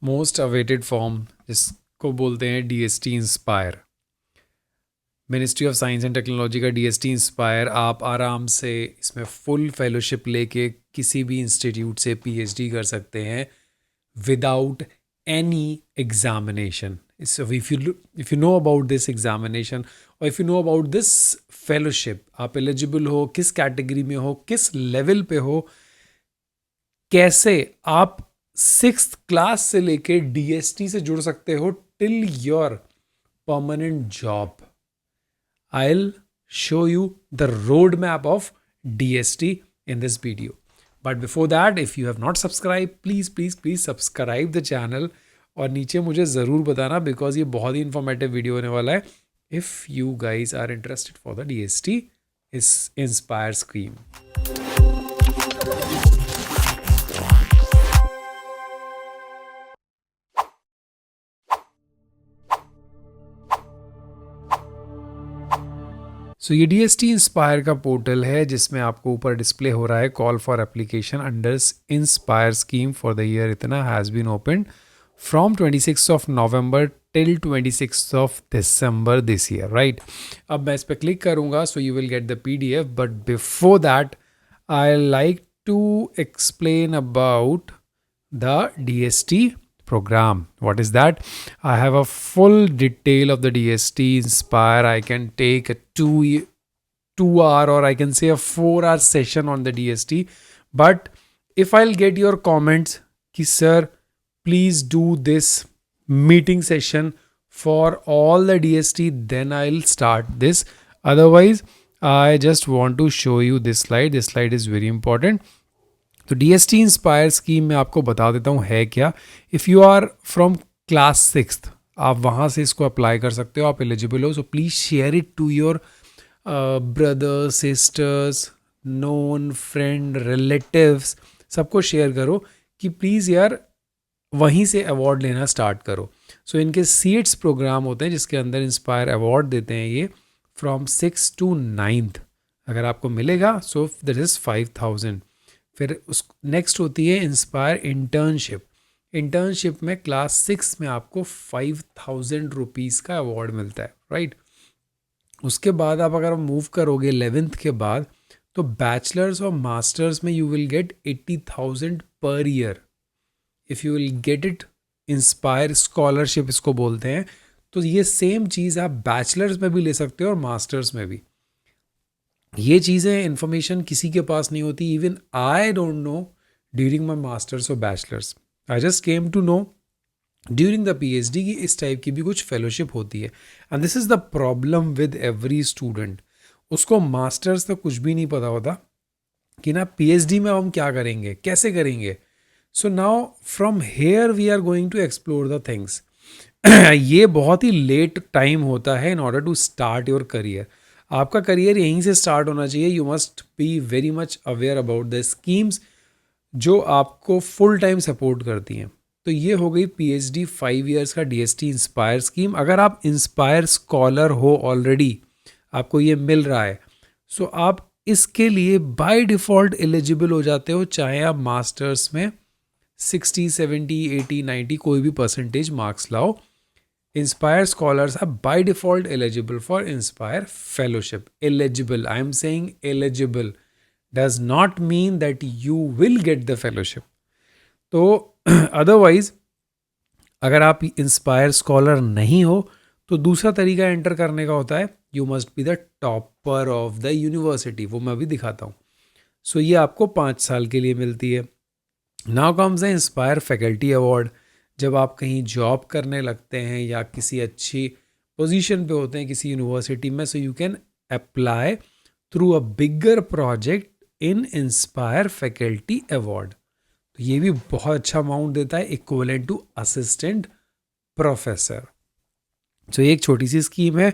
Most awaited form जिसको बोलते हैं DST inspire, ministry of science and technology का DST इंस्पायर। आप आराम से इसमें फुल फेलोशिप लेके किसी भी इंस्टीट्यूट से PhD कर सकते हैं without any examination. So if you know about this examination or if you know about this fellowship, आप एलिजिबल हो, किस कैटेगरी में हो, किस लेवल पे हो, कैसे आप 6th क्लास से लेके DST से जुड़ सकते हो till your permanent job. I'll show you the roadmap of DST in this video. But before that, if you have not subscribed, please subscribe the channel और नीचे मुझे ज़रूर बताना बिकॉज ये बहुत ही इंफॉर्मेटिव वीडियो होने वाला है if you guys are interested for the DST इस इंस्पायर स्कीम। सो ये DST इंस्पायर का पोर्टल है जिसमें आपको ऊपर डिस्प्ले हो रहा है call for application under INSPIRE scheme for the year इतना has been open from 26 of November till 26 of December this year, right. अब मैं इस पर क्लिक करूँगा so you will get the PDF, but before that I like to explain about the DST program. What is that? I have a full detail of the DST Inspire. I can take a 2 hour or I can say a 4 hour session on the DST. But if I'll get your comments, ki sir, please do this meeting session for all the DST, then I'll start this. Otherwise, I just want to show you this slide. This slide is very important. तो DST inspire scheme में आपको बता देता हूँ है क्या। If you are from class 6th, आप वहाँ से इसको अप्लाई कर सकते हो, आप एलिजिबल हो। So please share it to your brothers, sisters, known, friend, relatives, सबको शेयर करो कि प्लीज़ यार वहीं से अवार्ड लेना स्टार्ट करो। सो इनके सीट्स प्रोग्राम होते हैं जिसके अंदर इंस्पायर अवार्ड देते हैं ये फ्रॉम 6 to 9th। अगर आपको मिलेगा सो दैट इज़ 5000। फिर उस नेक्स्ट होती है इंस्पायर इंटर्नशिप। इंटर्नशिप में क्लास 6 में आपको 5000 रुपीज़ का अवार्ड मिलता है, राइट। उसके बाद आप अगर मूव करोगे 11th के बाद तो बैचलर्स और मास्टर्स में you will gate 80,000 per year. If you will get it inspire scholarship इसको बोलते हैं। तो ये सेम चीज़ आप बैचलर्स में भी ले सकते हो और मास्टर्स में भी। ये चीज़ें इन्फॉर्मेशन किसी के पास नहीं होती। Even I don't know during my masters और bachelors. I just came to know during the PhD की इस टाइप की भी कुछ फेलोशिप होती है। And this is the problem with every student. उसको मास्टर्स तक कुछ भी नहीं पता होता कि ना PhD में हम क्या करेंगे, कैसे करेंगे। So now from here we are going to explore the things. ये बहुत ही लेट टाइम होता है in order to start your career. आपका करियर यहीं से स्टार्ट होना चाहिए। You must be very much aware about the schemes जो आपको फुल टाइम सपोर्ट करती हैं। तो ये हो गई PhD 5 years का DST इंस्पायर स्कीम। अगर आप इंस्पायर स्कॉलर हो ऑलरेडी, आपको ये मिल रहा है, सो आप इसके लिए बाय डिफ़ॉल्ट एलिजिबल हो जाते हो, चाहे आप मास्टर्स में 60, 70, 80, 90 कोई भी परसेंटेज मार्क्स लाओ। Inspire scholars are by default eligible for Inspire Fellowship. Eligible, I am saying eligible, does not mean that you will get the fellowship. तो otherwise अगर आप इंस्पायर स्कॉलर नहीं हो तो दूसरा तरीका एंटर करने का होता है, you must be the topper of the university. वो मैं भी दिखाता हूँ। सो ये आपको 5 साल के लिए मिलती है। Now comes the inspire faculty award. जब आप कहीं जॉब करने लगते हैं या किसी अच्छी पोजीशन पे होते हैं किसी यूनिवर्सिटी में, so you can apply through a bigger project in inspire faculty award. तो ये भी बहुत अच्छा अमाउंट देता है, इक्विवेलेंट टू असिस्टेंट प्रोफेसर। सो ये एक छोटी सी स्कीम है।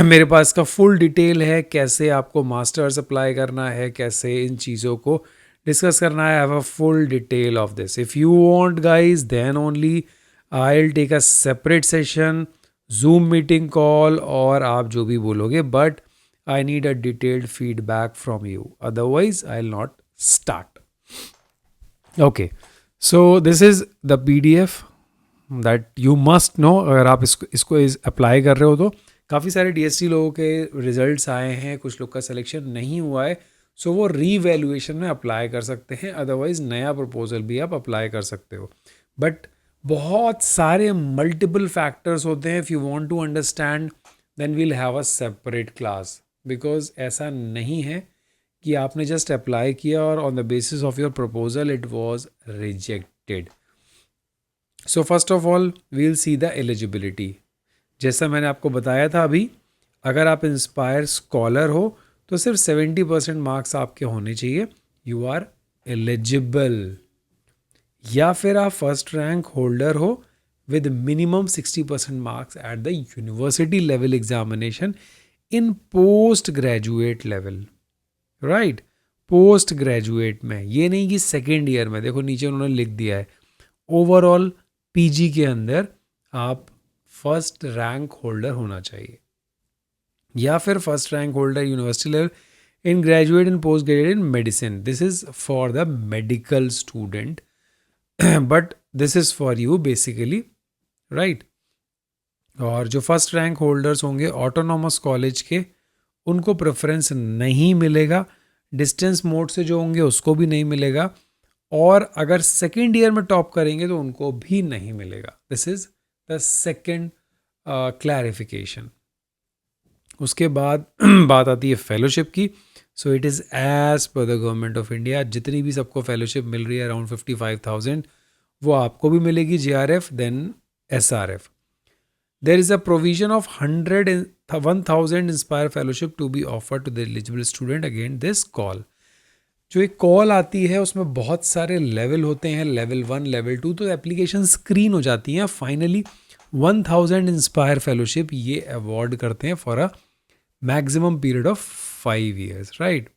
मेरे पास इसका फुल डिटेल है, कैसे आपको मास्टर्स अप्लाई करना है, कैसे इन चीज़ों को डिस्कस करना है। I have a full detail of this. If you want guys then only I will take a separate session, Zoom meeting call, और आप जो भी बोलोगे, but I need a detailed feedback from you, otherwise I will not start. Okay, so this is the PDF that you must know, अगर आप इसको apply कर रहे हो तो काफ़ी सारे DST लोगों के रिजल्ट्स आए हैं, कुछ लोग का सिलेक्शन नहीं हुआ है, सो वो रीवैल्यूएशन में अप्लाई कर सकते हैं, अदरवाइज नया प्रपोजल भी आप अप्लाई कर सकते हो. बट बहुत सारे मल्टीपल फैक्टर्स होते हैं. If you want to understand then we'll have a separate class, because ऐसा नहीं है कि आपने जस्ट अप्लाई किया और on the basis of your proposal it was rejected. So first of all we'll see the eligibility. जैसा मैंने आपको बताया था अभी, अगर आप इंस्पायर स्कॉलर हो तो सिर्फ 70% मार्क्स आपके होने चाहिए, यू आर एलिजिबल. या फिर आप फर्स्ट रैंक होल्डर हो with minimum 60% marks at the university level examination in post graduate level. Right, post graduate में, ये नहीं कि सेकेंड ईयर में. देखो नीचे उन्होंने लिख दिया है ओवरऑल PG के अंदर आप फर्स्ट रैंक होल्डर होना चाहिए, या फिर first rank holder university level in graduate in post graduate in medicine. This is for the medical student, but this is for you basically. Right, और जो फर्स्ट रैंक होल्डर्स होंगे autonomous college के, उनको preference नहीं मिलेगा. Distance mode से जो होंगे उसको भी नहीं मिलेगा, और अगर सेकेंड ईयर में टॉप करेंगे तो उनको भी नहीं मिलेगा. This is the second clarification. उसके बाद बात आती है फेलोशिप की. So it is as per the government of India, जितनी भी सबको फेलोशिप मिल रही है अराउंड 55,000, वो आपको भी मिलेगी JRF then SRF. There is a provision of 1,000 inspire fellowship to be offer to the eligible student again this call. जो एक कॉल आती है उसमें बहुत सारे लेवल होते हैं, लेवल 1 लेवल 2, तो एप्लीकेशन स्क्रीन हो जाती हैं. फाइनली 1,000 इंस्पायर फेलोशिप ये अवॉर्ड करते हैं for a maximum period of 5 years. Right,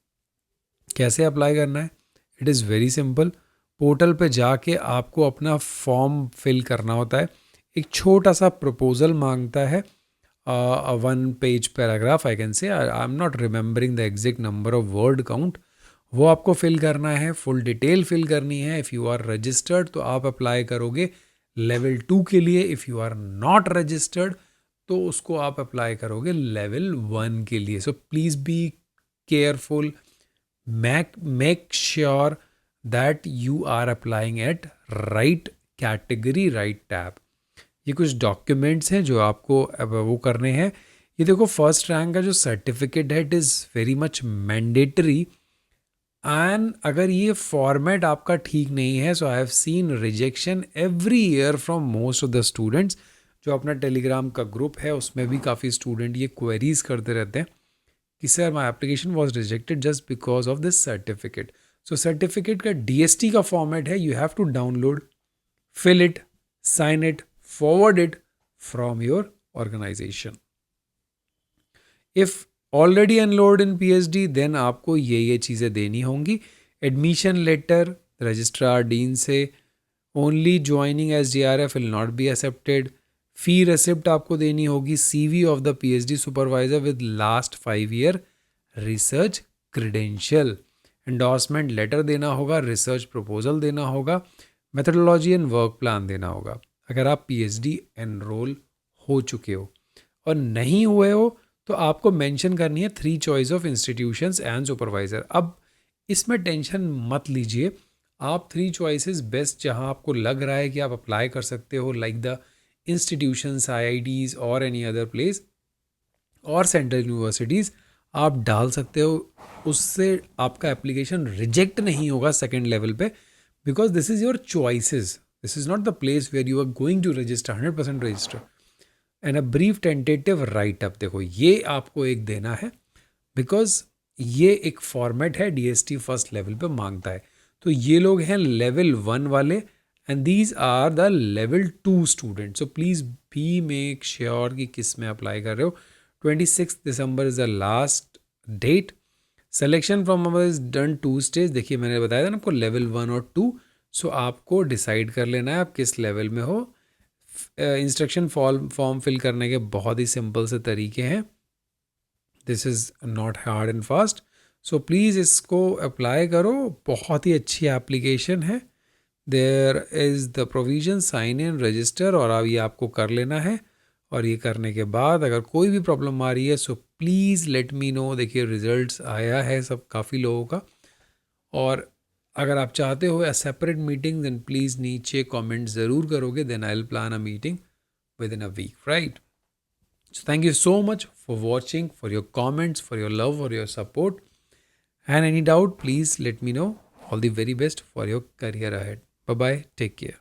कैसे अप्लाई करना है? It is very simple. Portal पे जाके आपको अपना फॉर्म फिल करना होता है. एक छोटा सा प्रपोजल मांगता है, 1 page paragraph I can say, I am not remembering the exact number of word count. वो आपको फिल करना है, फुल डिटेल फिल करनी है. इफ़ यू आर रजिस्टर्ड तो आप अप्लाई करोगे लेवल 2 के लिए. If you are not registered तो उसको आप अप्लाई करोगे लेवल 1 के लिए. So please be careful, make sure that you are applying at right category, right tab. ये कुछ डॉक्यूमेंट्स हैं जो आपको वो करने हैं. ये देखो, फर्स्ट रैंक का जो सर्टिफिकेट है it is very much mandatory. And अगर ये फॉर्मेट आपका ठीक नहीं है, so I have seen rejection every year from most of the students. जो अपना टेलीग्राम का ग्रुप है उसमें भी काफ़ी स्टूडेंट ये क्वेरीज करते रहते हैं कि sir my application was rejected just because of this certificate. So certificate का DST का फॉर्मेट है, you have to download, fill it, sign it, forward it from your organization. If already enrolled in PhD then आपको ये चीज़ें देनी होंगी. Admission letter registrar dean से, only joining as JRF will not be accepted. Fee receipt आपको देनी होगी. CV of the PhD supervisor with last 5 year research credential. Endorsement letter देना होगा, रिसर्च प्रपोजल देना होगा, मेथडोलॉजी एंड वर्क प्लान देना होगा. अगर आप PhD एनरोल हो चुके हो, और नहीं हुए हो तो आपको मेंशन करनी है 3 choice of institutions and supervisor. अब इसमें टेंशन मत लीजिए, आप 3 चॉइसेस बेस्ट जहां आपको लग रहा है कि आप अप्लाई कर सकते हो, लाइक द इंस्टीट्यूशंस, IITs और एनी अदर प्लेस और सेंट्रल यूनिवर्सिटीज़, आप डाल सकते हो. उससे आपका एप्लीकेशन रिजेक्ट नहीं होगा सेकेंड लेवल पे, because this is your choices. This is not the place where you are going to register, 100% register. And a brief tentative write-up, देखो ये आपको एक देना है, बिकॉज ये एक फॉर्मेट है DST फर्स्ट लेवल पे मांगता है. तो ये लोग हैं लेवल 1 वाले, and these are the level 2 student. So please be make sure कि किस में अप्लाई कर रहे हो. 26 December is the last date. Selection from our is done 2 stage. देखिए मैंने बताया था ना आपको लेवल 1 और 2. सो आपको डिसाइड कर लेना है आप किस लेवल में हो. इंस्ट्रक्शन फॉर्म फिल करने के बहुत ही सिंपल से तरीके हैं. This is not hard and fast. So please इसको अप्लाई करो. बहुत ही अच्छी एप्लीकेशन है. There is the provision sign in register, और अब ये आपको कर लेना है। और ये करने के बाद अगर कोई भी प्रॉब्लम आ रही है so please let me know. देखिए रिजल्ट्स आया है सब काफ़ी लोगों का, और अगर आप चाहते हो a separate meeting then please नीचे कमेंट ज़रूर करोगे, then I will plan a meeting within a week, right? So thank you so much for watching, for your comments, for your love, for your support. And any doubt, please let me know. All the very best for your career ahead. Bye bye. Take care.